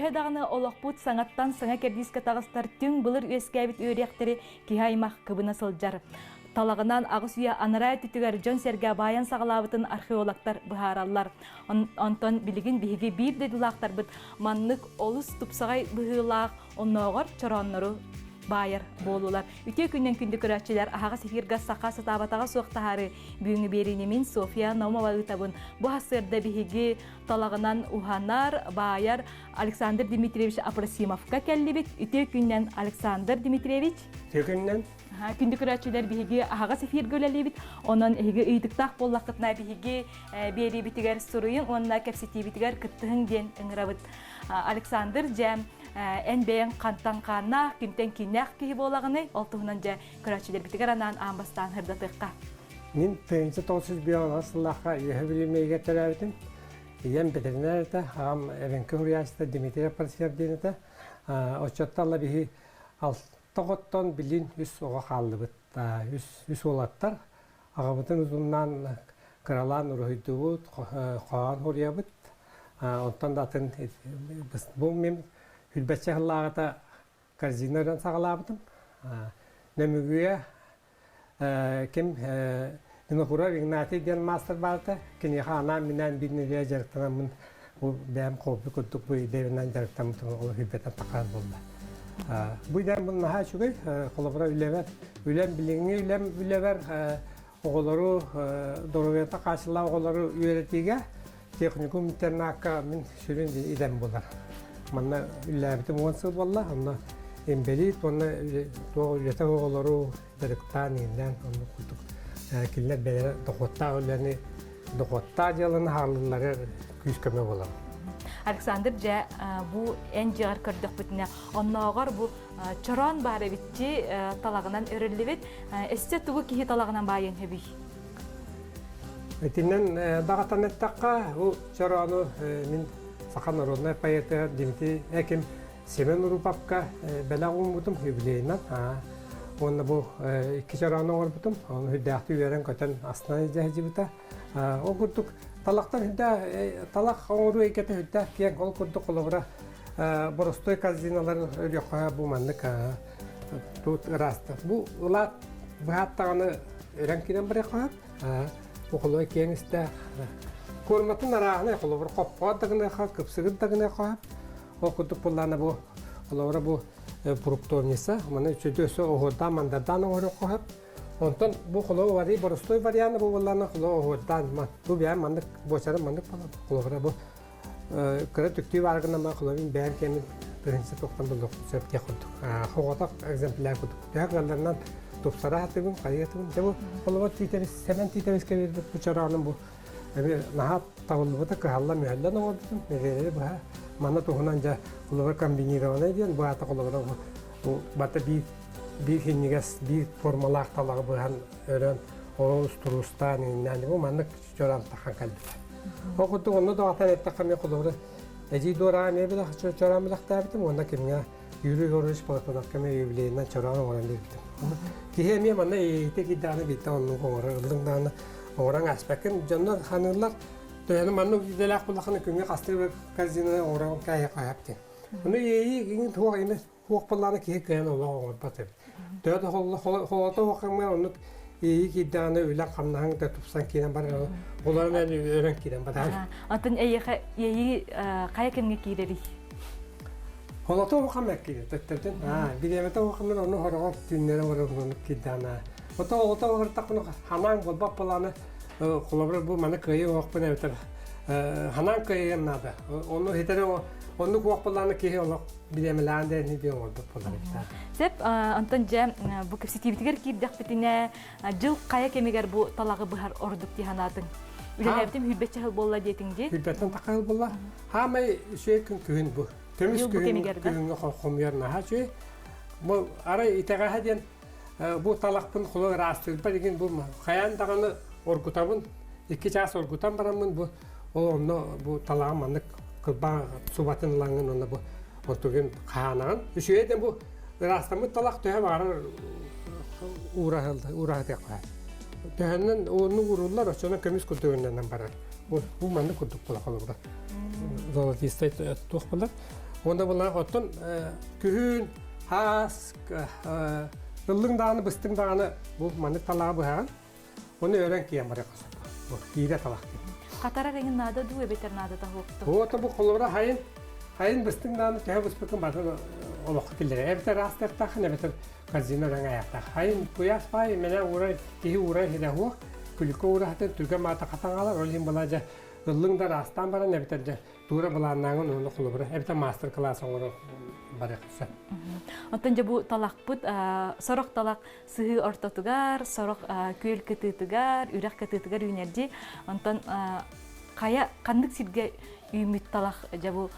Төһө дағыны олоқпут саңаттан саңа кердиске тағыстар түң бұлыр өскәбіт өректері кихаймақ кыбына сылжар. Талағынан ағыс үйе анырай түтігер Джон Серге баян сағалабытын археологтар бұхаралар. Онтон білігін бігі бір деділақтар бұд маннық олыс тұпсағай бұхылақ онноғыр чоронныру байыр болулар. Үте күннен күнді көрәтшілер ағас эфирға сақа сатабатаға соқтағары бүйіңі берінемін София Наумова ұтабын. Бұл асырда бігі талағынан уханар байыр Александр Дмитриевич Апрасимовқа кәлі үте күннен Александр Дмитриевич күнді көрәтшілер бігі ағас эфирға өлі бит. Оның әйгі үйдіктақ боллақытына бігі бері бітігер сұруын, онына кәпсеті бітігер күттіғын ден үңірабыд. Александр жәм әнбейін қантан қанна күнтен кеннәқ кейі болағыны олтығынан жа көрәтшілер бітігер анан амбастан хырдатыққа. Мен 1901 асыллаққа үйі білімейге төләбітім. Ем ветеринарда, ағам әвенкі хұриясыда Дмитрий Апрасимовденеді. Очатталла бігі тоғыттан білін үс оға қалды бұд. Үс олаттар. Ағабытын ұзыннан қыралан ұрғыйды бұд, қоған хұрия бұд. Онтан датын бұл мен үлбәтші қылағыда корзинадан сағалабыдым. Нөмігіе кем Нұқыра Игнатий ден мастер барды. Кені қана менен бірнеге жарықтан мұн бәм қобы күттік бұй дейінен жарықтан мұтын ол үлбәтен тақар болды. Бұйдан бұл наға шүгей, қолыбыра үләвер, үләм біліңі үләм үләвер оғылары дұрывета қашыла оғылары үйретеге техникум интернаққа мен сүрін еден болар. Манна үләбітім 10 сыл болла, онна ембелит, онна үләті оғылары дұрықтан елден онны құлдық. Келер бәлері дұқотта үләні дұқотта жалын харлылары күйіскөме болар. Александр жа бұл ән жағар көрдік бүтіне. Оннағар бұл чорон бары бітті талағынан өрілі бет. Әсте тұғы кейі талағынан байын хөбей? Өтінен дағатан әттаққа бұл чороны мен сақан ұрудына пайеті демті әкім Семен Урупапқа бәлағын бұдым юбилейінен. Оны бұл екі чороны оғыр бұдым. Оны хүддәқті үйерін көтен астынан жәжі бұта. Ол күрдік талақтан хүдді, талақ оңыру екеті хүдді кейін ол күрдік қолығыра бұрыстой казиналарын өлі қоя бұл мәндік расты. Бұл ұлат бұғаттағаны өрен кенен бірі қойып, оқылығы кейін істі көрметін арағына қолығыра қоппадығына қойып, күпсігіддігіне қойып, ол күрдік бұлланы бұл қолығыра бұл пұрыптовнесі, мұны үшеді өсі оғырдан, мандардан оғыры қойып, онтон бұл қолығы вари, бұрыстой варианы бұл оланы қолығы оғырдан, бұл бәйін мандық, бошары мандық қолығыра бұл көрі түктей барғына ма қолығын бәйін кемін бірінші тоқтан бұл сөп те құрдық. Хоғатақ экземпляр құрдық. Бәйін қалдарынан топсара атығын, қайы атығын. Бұл қолығы түйтеріс, сәмен түйтеріске берді бұл чарағының бұл. Наға тағылы бұта қағалла мүйәлден оғырдым. Мегелері бұл мана тұғынан жа қолығы комбинированы дейін бұл аты қолығыра бұл бата bir hinigas bir formalaq talağı buhan ören oğuz turustan yani bu manlık çoran takan kaldı. O kutu onu da atan et takamı kulları. Eci dora ne bir çoran bilak tabitim onda kimya yürü yoruş patlak keme evliliğinden çoran oran dedim. Ki hem ya manna ite gidana bitti onun oranından oran aspekin canlar hanırlar yani manno gidelak bulakını kimya kastı kazine oran kaya yaptı. Bunu iyi tuğ yine Хуақ баланы кейі кәйін олаға оңыр батыр. Дөді қолата оқыңмен оны ейі кейдіғаны өлі қамнағын да тұпсан кейден бар. Оларын әлі өрен кейден бар. Антын ейі қай кемге кейдері? Қолата оқамын кейден төттерден. Бидемета оқыңмен оны ғырған түннері ғырған кейдіғаны. Ота оқыртақ бұны ханан болбап баланы қолабыр бұл маны кәйі оқпын әвітір. Ханан кәйіген нады. Оны хетері Onu kuakpalarını kehi olak bilemeleğinde ne bir oldu polarikler. Sep, Anton jam bu kapsitibitiger kirdak bitine jıl kaya kemiger bu talağı bihar orduk dihanatın. Ülelerdim hülbetçe hıl bolla diyetince. Hülbetten takıl bolla. Ha may şey kün bu. Temiz kün komyer naha şey. Bu ara iteğe hadiyen bu talakpın kulu rastır. Barikin bu kayan dağını orgutabın. 2 ças orgutan baramın bu. Onu bu talağı manlık. Kılban subatın langın onda bu oturgen kahanan.Üşüyeden bu rastamı talak töhe var uğrağı tekrar. Töhenin onu vururlar açana kömüz kultuğundan barar. Bu mandı kulduk bula kalır. Zolatistay tuhpalar. Onda bunlar otun kühün, has, ıllın dağını, bıstın dağını bu manık talağı bu hemen. Onu öğren ki yamara kasa. Bu hile talak değil. Katara rengin nada du beter nada da hoktu. Bu otu bu kolora hayın bıstın dağını tehe bıspıkın batı olakı killeri. Evde rastır takın, evde kazino rengi ayakta. Hayın kuyas pay, mene uğray, kihi uğray hide huak. Külükü uğray hatın Türk'e mata katan alır. Olayım bulaca ıllın da rastan baran evde dura bulanağın onu kolora. Evde master class onu bari kasa. Ondan bu talakput sorok talak sıhı ortatugar, sorok köl kıtıtıgar, ürek kıtıtıgar ünerji. Ondan kaya kandık sirge ümit talak jabu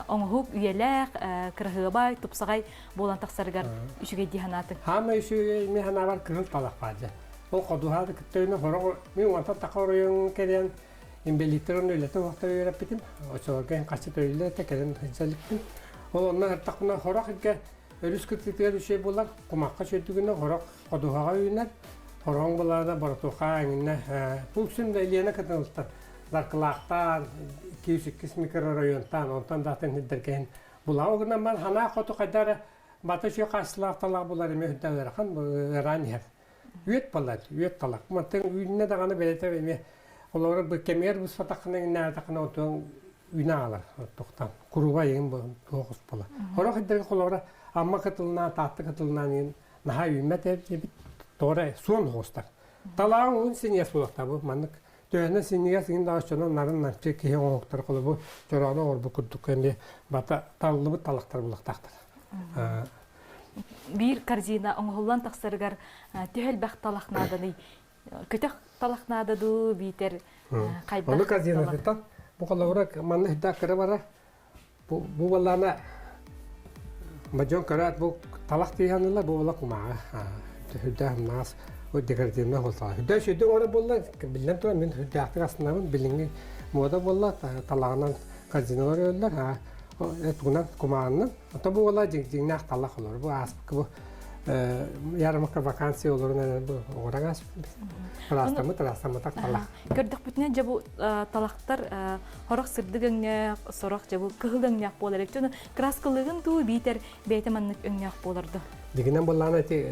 oңhuk üyelek, kırhıbay, tupsagay bolan taksargar üçüge dihanatın. Hama üçüge mihana var kırıl talak bacı. O koduhadı küttöyüne horok, mi ondan takoruyun keren imbelitron öylete vakti öğrep bitim. O sorgen kaçı öylete keren hıcalıktım. Onlar takına horok ki örüs kıtıtıgar üçe bolar, kumakka çötügüne horok koduhaga üyüner. Horong bolarda baratuğa engine. Pulsun da iliyene katılırlar. Darkılaqtan, 202 mikrorayontan, ondan zaten hidderken bulağı ogından ben hana kotu kadar batı şu karşılar talak bular eme hüddeler kan bu raniyer. Üyet balar, üyet talak. Maten üyüne dağını belete ve onlara bu kemer bu satakının nerede kana otun üyüne alır toktan. Kuruba yiyin bu dokuz bala. Horak hidderken onlara amma katılına, tatlı katılına yin naha üyümet hep doğru son hostar. Talağın onun sinyas bulakta bu manlık. Döne sinniga singin daha sonra narın narçı ki oğuklar kolu bu jorana or bu kurduk kendi bata tallı bu talaktar bulaktaktır. Bir karzina oңhollan taksargar tühel bak talak nadani. Kötök talak nadadu biter kaybak. Onu karzina tutan bu kalora manlı hiddak kere bara bu vallana majon karat bu talak diyanlar bu valla kumağa. Hüddah nas o degrademne olsa. Hüddah şöyle orada bolla bilmem tuan min hüddahtık aslında mı bilingi moda bolla talağından karzinalar öldüler ha. O etunan kumağından. Hatta bu valla cingnak talak olur. Bu aspık bu yarımaka vakansiya olur ne bu oradan as. Rastamı tak talak. Gördük bütüne jabu talaktar horok sırdıgın sorok jabu kıhılın yak bolar. Çünkü kraskılığın tu biter beytemanlık ön yak bolardı. Diginen bollana eti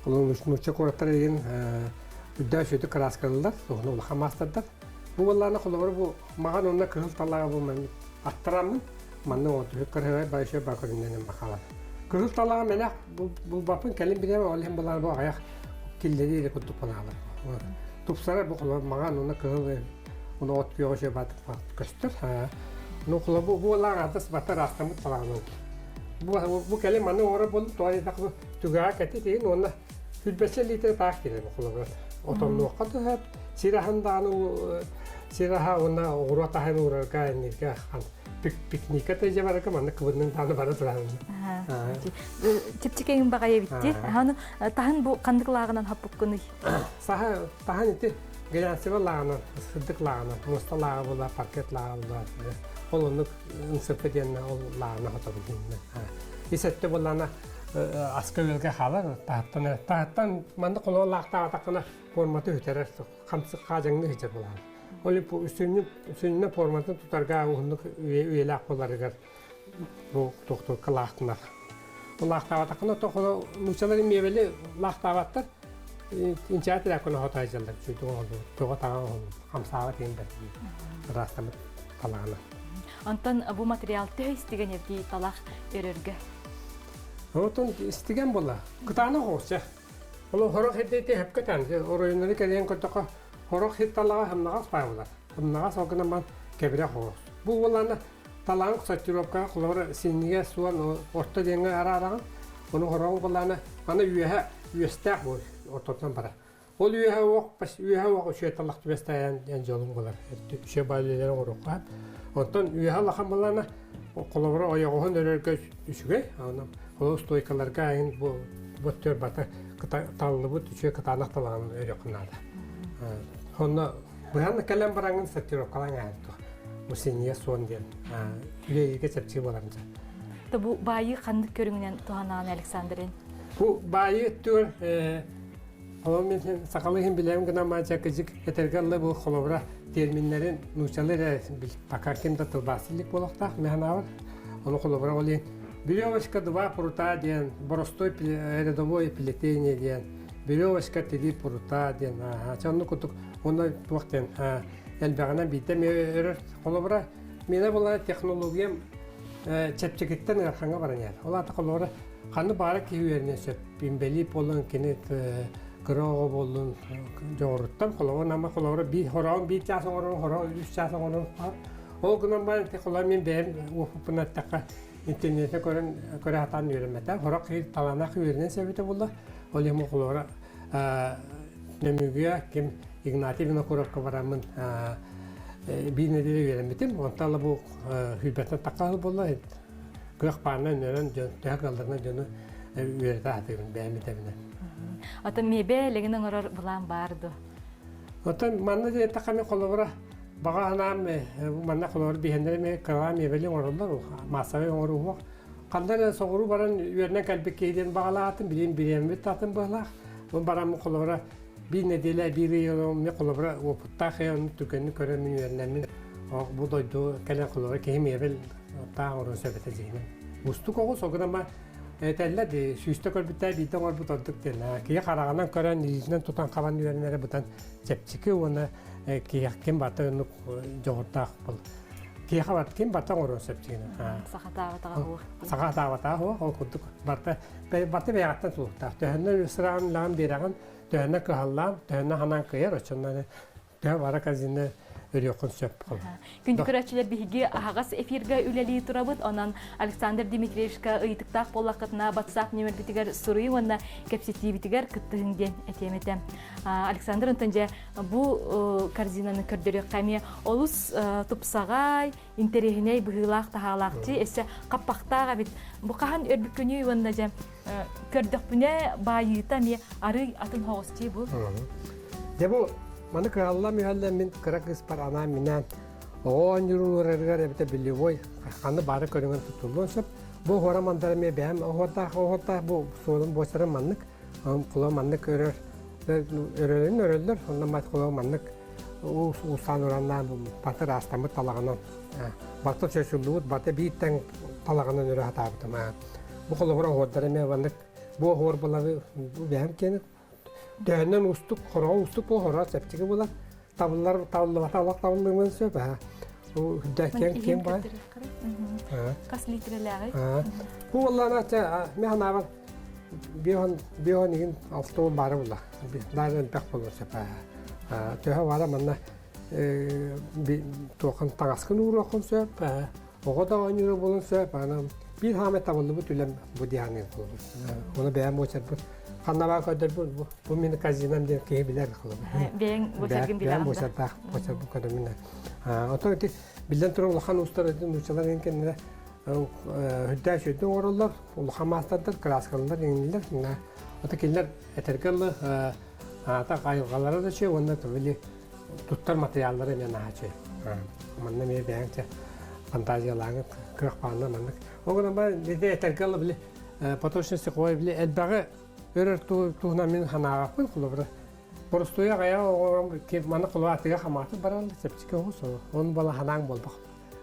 onun nurça koratları yin hüddah şöyle kraskalılar. Onu ulakamazlarlar. Bu bollana kolor bu mağan onunla kıhıl talağı bu attıramın. Manlı oldu. Hükkırhıya başa bakırından bakalar. Kıhıl talağı menak bu bakın kelim bileme olayım bollana bu ayak killeriyle kutup alır. Tupsara bu kolor mağan onunla kıhıl onu ot bir oşa batıp göster. Onu kolor bu bollana atas batı rastamı talağını bu kelim manı oraya bulup doğru takı tügağa keti onunla hüdbese litre tak gibi bu kolor. Otomlu kadar hep sirahan dağını siraha ona uğra tahan uğra kaynırga piknika tece var ki manı kıvırının dağını bana duran. Çipçikeyin bakaya bitti. Hani tahan bu kandıklağından hapukunu. Saha tahan iti gelensi var lağına, sıddık lağına, musta lağı bula, parket lağı bula. Olunluk ınsıfı diyenle o lağına hatabildiğinde. İsette bulana askı ülke halar, tahttan manda konu lağta atakına formatı hüterer, kamsı kacangını hüter bular. Oli bu üstününe formatını tutarga uğunluk üyelak bularıgar bu doktor kalağıtlar. O lağta atakına toğunu nuşaların meyveli lağta avatlar, inşaat ilakını hatayacaklar. Çünkü toğa tağa kamsağı deyimler, rastamı talağına. Ondan bu material tühe istigen evgi talak örörge. Ondan istigen bolla. Kıtağına hoşça. Onu horok hiddeyti hep köten. Orayınları kediyen kötüka horok hid talağa hımnağa spayırlar. Hımnağa soğukuna ben kebire hoş. Bu bollanda talağın kısaçırıpka kulağına sinniye suan orta denge arağın. Onu horok bollanda bana üyestek bu ortadan para. Ol üyehe vok, bas üyehe vok üye talak tübestayan yolun bolar. Üye baylıların orukka. Ondan üyehe lakam bollanda kulağına oyağın örörge düşüge. O stoykalarga ayın bu tür batı tallı bu tüşe kıtanaq talağının örüqınada. Onu bu yana kalem barangın satırıp kalan ayıttı. Bu seniye son diyen. Üyeyi geçepçi bolarınca. Bu bayı kandık görüngünen Tuhanan Alexander'in. Bu bayı tür Ama ben sakalıhın bileyim ki nama çakıcık yeterli bu kolobra terminlerin nuşaları bakarken de tılbasilik bolakta mehana var. Оны колобра олин Берёвочка 2 прута ден, боростой рядовое плетение ден, берёвочка 3 прута ден. Чанны кутук оны туактен элбагана битем өрөр колобра. Менә була технологиям чепчекеттен арханга бараняр. Олар колобра ханы бары киверне сөп бимбели болон кенет грого болон жорттан колобра нама колобра би хорон би часын хорон 3 часын хорон. Ол гынан бар колобра мен бер уфупна така интернетте көрө атан үйрөнмөтө. Хорок таланак үйрөнөн себеби болду. Ол эми колора немүгө ким Игнатьевна коробка барамын бийне деле үйрөнмөтөм. Онталы бу хүлбөтө такалы болду. Гөх панын нөрөн жөтөгөлдөрүнө жөнү үйрөтө атыгын бәмитебине. Ата мебе легенен орор булан барды. Отан манна де таками колора Баганам манна колор бихендеме калам ебели оролдар масавы оруу. Кандай согуру баран үйрөнө калбекейден багалаатын билем бит татын бала. Бу барам колора бир неделе бир ел ме колора опутта хен түкөнү көрөмүн үйрөнөмүн. Бу дойду калан колора кем ебел та орун сөбөтө жеймен. Устук ого сограма этелледи сүстө көрбүтө битен ор бутондук дена. Кие караганан көрөн изинен тутан кабан үйрөнөрө бутан чепчики оны кем батаны жогорта бол. Кие хабат кем батан орон септигин. Сагатаа ол кудук барта беяттан сулукта. Төһөннө сыран лам бераган төһөннө каллам төһөннө ханан кыйыр очоннан тө бара казине өрөкөн сөп кол. Күндү көрөчүлөр биги агас эфирге үлели турабыт. Онан Александр Дмитриевичка ыйтыктак боллакытына WhatsApp номер битигер суруу онна кепсити битигер кыттыгын этемете. Александр Антонже бу корзинаны көрдөрү ками олус тупсагай интерегиней быгылак тахалакчы эсе каппактага бит бу кахан өрбүккөнү онна же көрдөкпүнө байыта ми ары атын хогосчы бу. Дебу Маны калла мөхәллә мин кракыс пар ана минән. Он юруларга бите билевой. Ханы бары көргән тутулсып, бу хора мандары ме бәм хota бу солын босары маннык. Кула маннык өрөр. Өрөлөр, онда мат кула маннык. У санураннан бу батыр астамы талаганан. Батыр чөчүлүт, бата биттен талаганан өрө хатабытым. Бу кула хора hodары ме маннык. Бу хор булабы бәм кенеп Дәннән устук, хора устук бу хора септиге була. Табыллар табыллыгын сөп. Бу дәкен кем бар. Кас литреләре. Бу валлана та мехнава бион ин авто бары була. Дайдан пак булса сөп. Төһә вара манна тоқан тагаскын уракын сөп. Ого да ойныры булын сөп. Бир хамет табылды бу түлем бу дианы булды. Оны бәм очар бу Ханнава көдөр бу мен казинам деп кейбилер кылып. Бең бочаргын билам. Бең бочарда бу көдөр мен. Ото ти билден туруп улхан устаратын учалар энкен хүддә шөтө ороллар, улхан мастардар, краскалар эңилер. Ото келлер этергелле ата кайгалары да че, онда төбели туттар материаллары мен ачы. Манна ме бәңче фантазияларны кырыкпанна маннык. Огына бар биде этергелле биле поточности кой биле элбагы Өрөр туғна мен ханағапын құлыбыры. Бұрыстуя ғая оғырам кеп маны құлуатыға қаматы баралды сепчіке оғыз. Оның бала ханаң болбақ.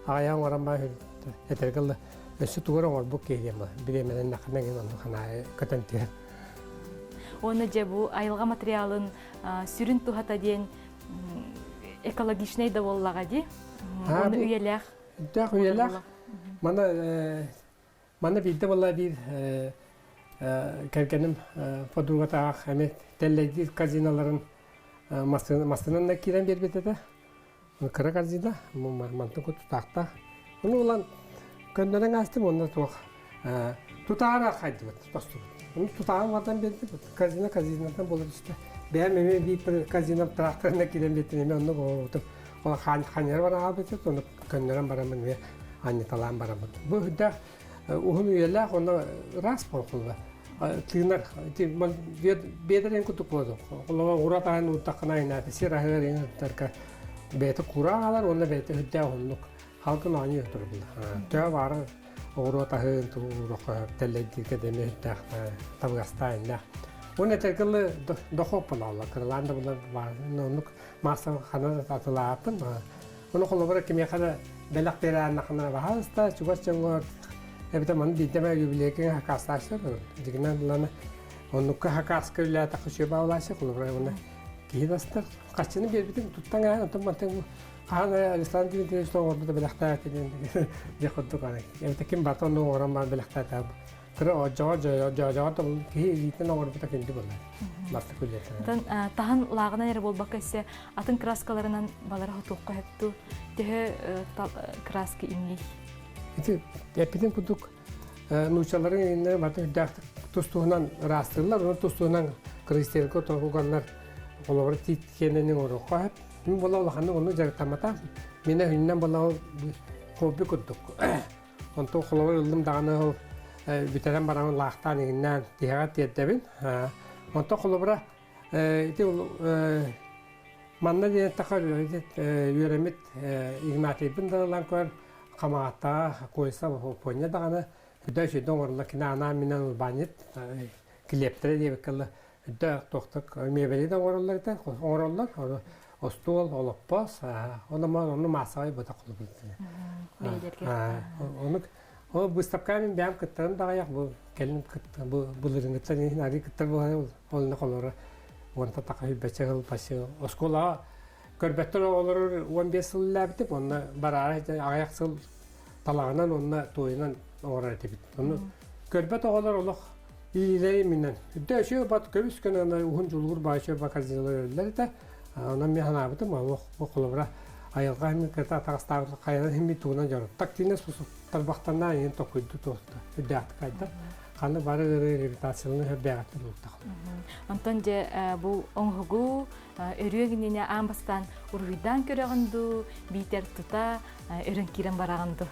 Ағая оғырам ба әтергілі өсі туғырын орбық кейдем. Біременен нақырнан кен оны ханағы көтентер. Оны же бұл айылға материалын сүрін туғата дейін экологичней да боллаға де. Оны үйеләқ. Үйеләқ. Мана білді болла бір Кәркенім подругата әме тәлләйді казиналарын мастынан кирен бербетеді. Кыра казина, мантын көт тұтақта. Оны олан көндерін астым, онда тұқ. Тұтағыра қайды бұд, тұтасту бұд. Оны тұтағын вардан берді бұд. Казинадан болыр үсті. Бәм әме бір казина тракторына кирен беттін әме оны ғотып. Ола қанер бар ағал бетеді, оны көндерін барамын ве анеталан барамын. Бұл хүддәқ ұғын үйеләқ, оны рас бол құлға. Тыгынар, бедерен күтіп болды. Олаға ұратағын ұттақына айнады. Сирағығыр ең ұттарқа бәйті құра алар, оны бәйті хүддә ұлық. Халқын аңы өтір болды. Төа бары ұратағын ұраққа тәлләйдерге деме хүддәқ табғаста айнақ. Оны әтергілі доқоп бұл алла. Кырыланды бұлар бар. Оны маса қана атыла апын. Оны қолы бары кеме қада белактеранахна бахаста чугаччангор эбита ман дитеме юбилейке хакасташыр дигнан лана оннукка хакаска үлә такышы баулашы кулыбрайына кидастыр качыны бербитим туттанга отоматен ана Александр Дмитриевич ордуда белакта деген дехоту кана эбита ким батон орам белакта та кро жоо том ки ритен ордуда кенди болла басты күләтә Тан тахан лагына ер болбак эссе атын краскаларынан балара хотукка хетту теhe краски имни. Ити эпиден кудук нучаларын инне баты дактык тустугунан растырлар, onu тустугунан кристерко тогуганнар олор тит кененин орокка. Мен бола улаханы onu жактамата. Мене хүннен бола хобби кудук. Онто холор ылдым даганы битерен баран лахтан игиннен тиһага тиеттебин. Онто холобра ити манна диен такар юремит игнатибин даланкар камаата койса поня дагана хүдәши доңорлы кинана минан банит клептре дебеккәле дә тохтак мебели доңорлар да орлар остол олоппас оны масай бата кылып битне. Оны о выставкамен бәм кыттырым дага як бу келин кытты бу булырынгытлар нари кыттыр бу олны колора онта такай бечегел пашы оскола көрбөттөр олор 15 жыл ләбитип онна барара аяк жыл талагынан онна тойынан орар этибит. Оны көрбөт оголор олох илей менен дөшө бат көбүскөн ана ухун жулгур башы бакарзылар да ана механабытым олох колора айылга мен ката тагыстар кайдан хими туна жор тактине сусу тарбактанна ен токуйду тоста үдәт кайда каны бары репутацияны бәгат булды. Антон же бу оңгу өрөгүнүнө амбастан ургуйдан көрөгүндү битер тута өрөн кирен бараганды.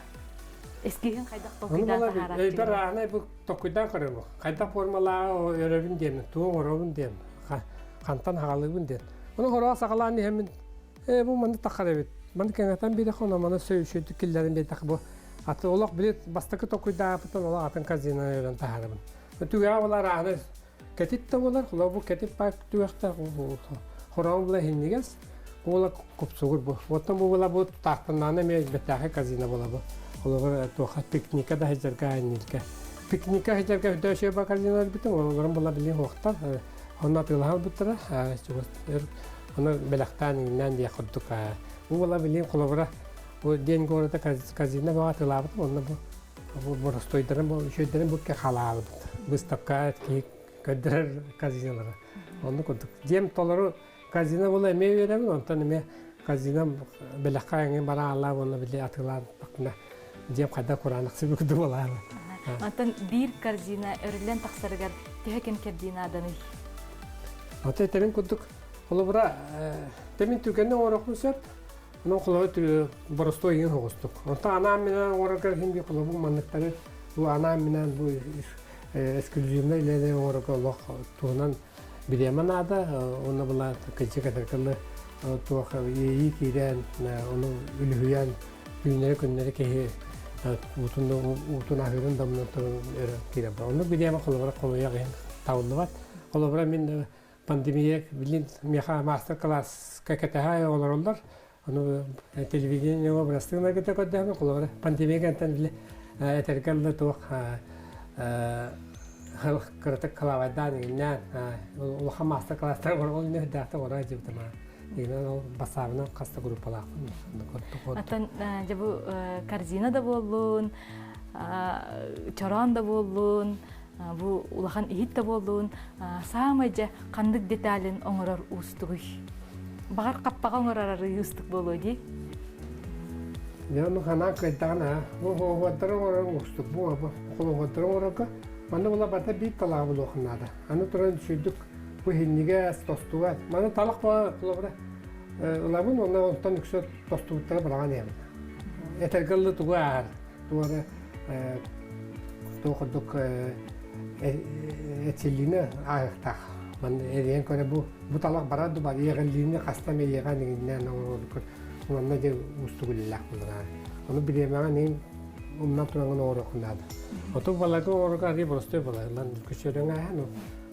Эскиген кайдак токуйдан тарап. Бер аны бу токуйдан көрөм. Кайда формалар өрөгүн дем, туу өрөгүн дем. Кантан хагалыгын дем. Уну хороо сагаланы хемин бу мында такарабыт. Мында кеңетен бире хона мана сөйшөдү киллерин бетак бу. Аты олақ білет бастықы токуйда апытын олақ атын казина өрен тахарыбын. Түгеға олар аны кәтетті олар, олар бұл кәтет бай түгеқті хорауын бұла хеннегес, олар көпсуғыр бұл. Оттан бұл бұла бұл тақтыннаны мен беттәқі казина бұла бұл. Олар тоқа пикника да хеджерға айнелге. Пикника хеджерға үдәші ба казиналар бітін, оларым бұла білен хоқтар. Онна пилағал бұттыра, оны белақтан еңнен дия құддық. Бұл бұла білен қолабыра ден горда казина баат лабыт онна бу боростойдырын бу шөйдөрүн бу халал выставка ки көдөр казиналары онны көдүк дем толору казина бола эме берем онтан эме казина белакка эме бара алла онна биле атылар бакна дем кайда куранак сыбык бола антан бир казина өрлен таксаргар текен кадина даны оте терен көдүк олобра темин түгенне орокусап но холот боростой ин хостук. Онта ана менен оракар хинди холобу манныктары бу ана менен бу эксклюзивный леде оракалох туунан биреманада оны була кечекатеркалы туаха ии кирен оны үлүян күннери күннери ке утун ахырын дамнатыр кире ба. Оны бирема холобра колоя ген таулбат. Холобра мен пандемия билин меха мастер класс какетага олорлар onu televizyon obrazlarına göre kodlarını kullanır. Pandemiye kantan bile eterkalda tuğ halk kırık kalabadan yine o master classlar var onu ne dağıtı var acaba tamam. Yine o basarına kasta gruplar. Atan bu karzina da bolun, çoran da bolun, bu ulahan ihit da bolun. Samaca kandık detalin onurar ustuğu. Багар каппаган орары юстук болуу ди. Яну хана кайтана, о ватырын орын устук бу, коло ватырын орага, мана була бата бит талабы лохнада. Аны туран шүдүк бу хинниге тостуга. Мана талак ба колобра. Улабын онна онтан үксө тостугуттар барган эми. Этергелли тугар, тугара тохдук этилине аяктак. Man eriyen kone bu talak baradu bari yeğenliğini kastame yeğenliğinden onunla da ustugulillah bunlar. Onu bilemeyen neyim ondan turanın orukundadı. Otu balakın orukları borostoy balar. Lan küçüğün ayağını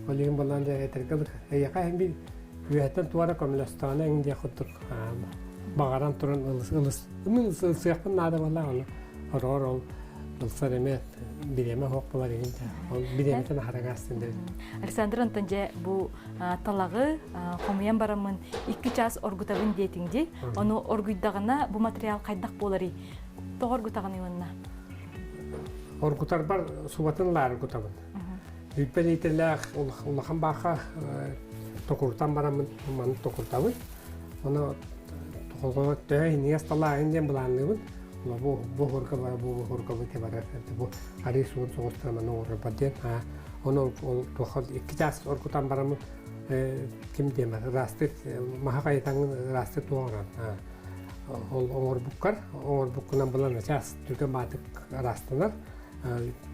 olayım balan da eterkalık. Yaka hem bir üyetten tuvara komülastana indi yakuttuk. Bağaran turun ılısıyakın nada valla onu. Horor ol. Ilsar eme bireme hok bular egince. Bir demeten haragastın. Александр Антонже bu talağı komuyan baramın 2 час orgutavın diyetingdi. Onu orguydağına bu material kaydak bolari. Toğorgutağını yönüne. Orgutar bar subatınlar orgutavın. Hüppel iterler ulağın baxa tokurtan baramın manı tokurtavın. Onu tokurtavın tühe niyas talağı indiyen bulanlıvın. Bu hurka var, bu hurka var tebarak. Bu hari suğun soğustırmanı uğra badyen. Onu toğal 2 час orgutan baramın kim diyemez, rastık, maha kayıtanın rastık doğuran. Oğur bukkar, oğur bukkunan bulan час Türkiye batık rastılar.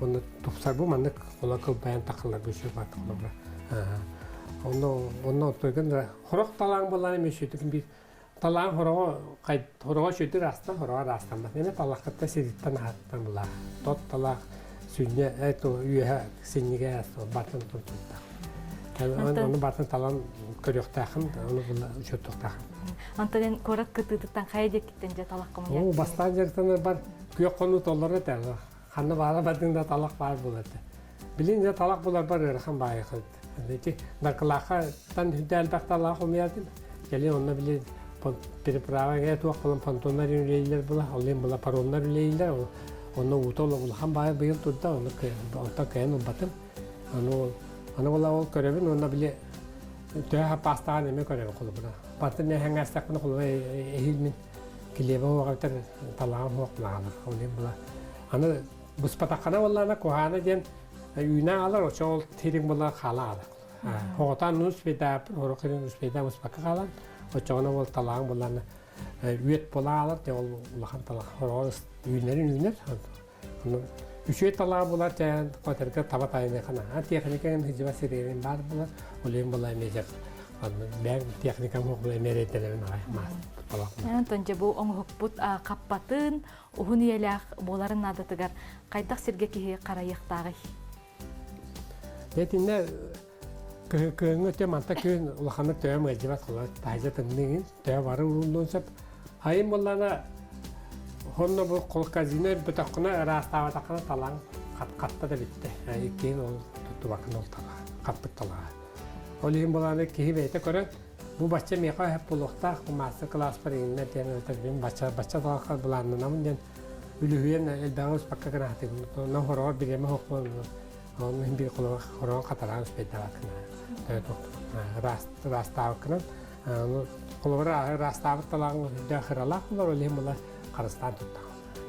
Bunu topsar bu manlık ola kılbayan takırlar bir şey batık ola. Onu oturgan horok talağın bulan emeşiydi. Bir talağın horoğa şöydü rastan, horoğa rastan. Neme talaqatta seditten hattan bulan. Tot talaq sünye, eto üyehe sinniге batın tuttu. Onu batın talağın körüktağın, onu bulan şöydüktağın. Антонен корак кытыдыктан кайдек киттенже талак кымын. О, бастан жерден бар күйөк кону толлары да. Ханны бара бадыңда талак бар болады. Билинде талак булар бар эрхан байкы. Дети даркалаха тан хүдәл бакталак умядым. Гели онна биле переправага туак кылын понтоннар үлейлер була, алым була пароннар үлейлер. Онна утол булхан бай быйыл турда, оны онта кайын батым. Аны була ол көрөбүн, онна биле төһә пастаган эме көрөбүн кулубуна. Батын ne hangastak bunu kulu ehilmin kilebe hoğatar talağım hoğlağlar. Olayım bula. Ana bus patakana vallana kohana diyen üyüne alır o çoğul tirin bula kala alır. Hoğatan nus beda, horokirin nus beda bus paka kalan. O çoğuna vol talağım bulana üyet bula alır diye ulağın talağım. Horoğuz üyünler. Üçüye talağı bular diyen koterke tabat ayına kana. Tekniken hicva sirerin var bular. Olayım bula emecek. Ben teknikam hukukla emeretlerin ayırmaz. Антонже bu оң hukbut kappatın, uhun yelak boların adatıgar. Kaydak sirge kihi karayıqtağıy. Detinne köyüngü öte manta köyün ulağanı töyem gecibat kula tayca tındığın töye varı urulduğun sep. Hayın bollana honno bu kol kazino bütakına rastava takına talan katta da bitti. İkkeyin ol tuttu bakın ol talağı, kappıt talağı. Olayım bulanı kihi beyte göre bu bahçe meka hep bulukta master class parayında diyen ötebim bahçe dalaklar bulanı namın diyen ülühüyen elbağız pakka kırağıtı ne horor bireme hukma onun bir kulu horor katalan üspeyde bakına rastava kınan kulu rastava talan dağıralak bunlar olayım bulan karıstan tuttu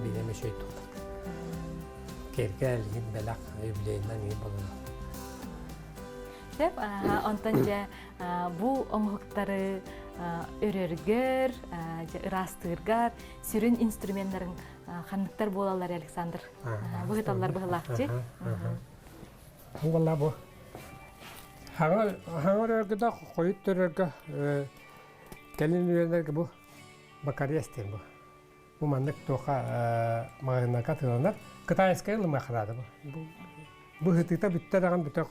bireme şey tuttu kergelgin belak evleyinden iyi bulanı. Антонже bu оңуктары өрөргөр, ырастыргар, сүрүн инструменттерин ханныктар болалар Александр. Бу хиталлар быхлакчы. Валла бу. Хаңыргыда коюп төрөргө келин үйөндөргө бу бакарестер бу. Бу мандык тока магнака тыланар. Кытайская лымахрады бу. Bu hıtıkta bitti dağın bitti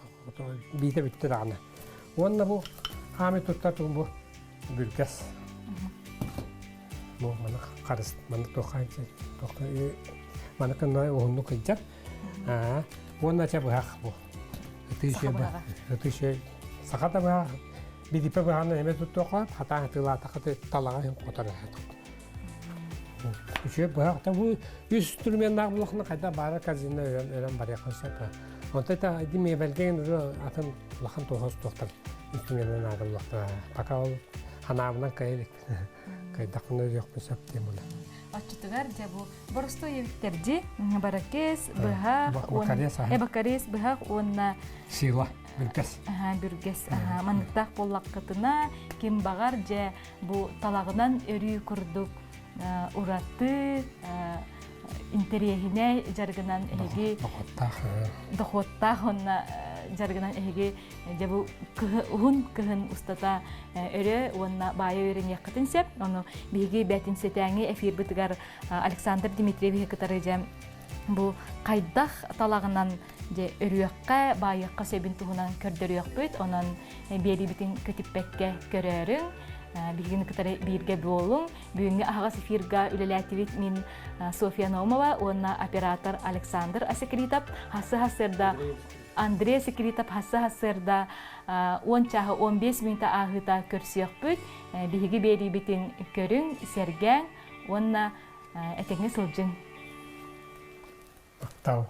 bite bitti dağına. Onunla bu Ahmet tuttatığım bu bülkes. Bu bana karıst, bana tokayınca, bana kanaya oğunlu kıyacak. Onunla çabuk bu. Hıtışı sakata bu bir dipe bu hanı hemen tuttuğa hata hıtıla takatı talağa hem kotarı. Üçü bu hafta bu instrumentler bulakını kayda bara kazinde öğren bari yaklaşık. Onta da dime belgen atın lahan tohos doktor instrumentten ayrılmakta. Paka ol hanavından kaydık. Kaydakını yok mesela demule. Açtıgar bu borsto yevterci barakes bıha bakares bıha onna sila bürges. Bürges manıkta kollak katına kim bağar je bu talağından örüyü kurduk uratı интерьерine jargınan ehegi dohotta honna jargınan ehegi je bu kıhın ustata öre onna bayo ören yakıtın sep onu bigi betin setängi efir bitigar Alexander Dmitrievich katarıcam bu kaydak talağından je örüyakka bayakka sebin tuhunan kördörüyak büt onun beri bitin kötüppekke görörün Билгин кытары бирге болуң. Бүгүнгү агас эфирга үлеләтибит мин Софья Наумова, онна оператор Александр Асекритов, хасы-хасырда Андрей Секретов хасы-хасырда 10-15 минута агыта көрсөк бүт. Биһиги бери битин көрүң, сергәң, онна этеңне сылжың. Ақтау.